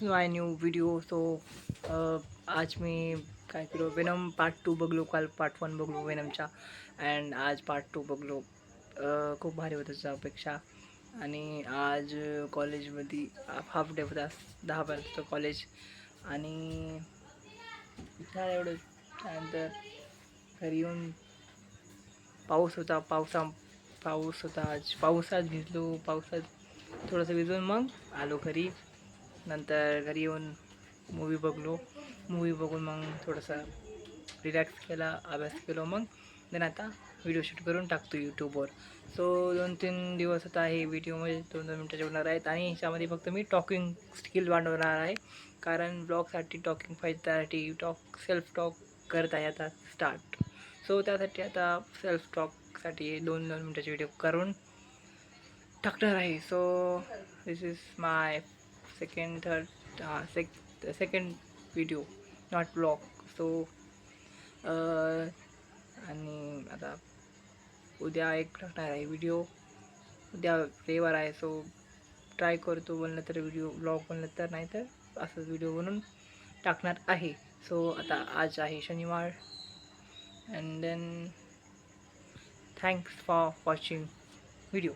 माय new video. So आज मी काय केलं, वेनम पार्ट 2 बघलो. काल पार्ट 1 बघलो वेनमच्या, अँड आज पार्ट 2 बघलो. खूप भारी होतं त्याच्यापेक्षा. आणि आज कॉलेजमध्ये हाफ डे होता, 10 कॉलेज. आणि झालं एवढं. त्यानंतर घरी येऊन पाऊस होता. पाऊस होता आज. पावसात भिजलो. पावसात थोडंसं भिजून मग आलो घरी. नंतर घरी येऊन मूवी बघलो. मूवी बघून मग थोडंसं रिलॅक्स केला, अभ्यास केलो. मग देन आता व्हिडिओ शूट करून टाकतो यूट्यूबवर. सो 2-3 दिवस आता हे व्हिडिओमध्ये 2-2 मिनटाचे होणार आहेत. आणि ह्याच्यामध्ये फक्त मी टॉकिंग स्किल वाढवणार आहे, कारण ब्लॉगसाठी टॉकिंग पाहिजे. त्यासाठी सेल्फ टॉक करत आहे आता स्टार्ट. सो त्यासाठी आता सेल्फ टॉकसाठी 2-2 मिनटाचे व्हिडिओ करून टाकणार आहे. So this is my second video, not blog. So आणि आता उद्या एक टाकणार आहे व्हिडिओ. उद्या रविवार आहे, सो ट्राय करतो बनलं तर व्हिडिओ ब्लॉग बनलं तर, नाही तर असंच व्हिडिओ बनवून टाकणार आहे. सो आता आज आहे शनिवार. And then thanks for watching video.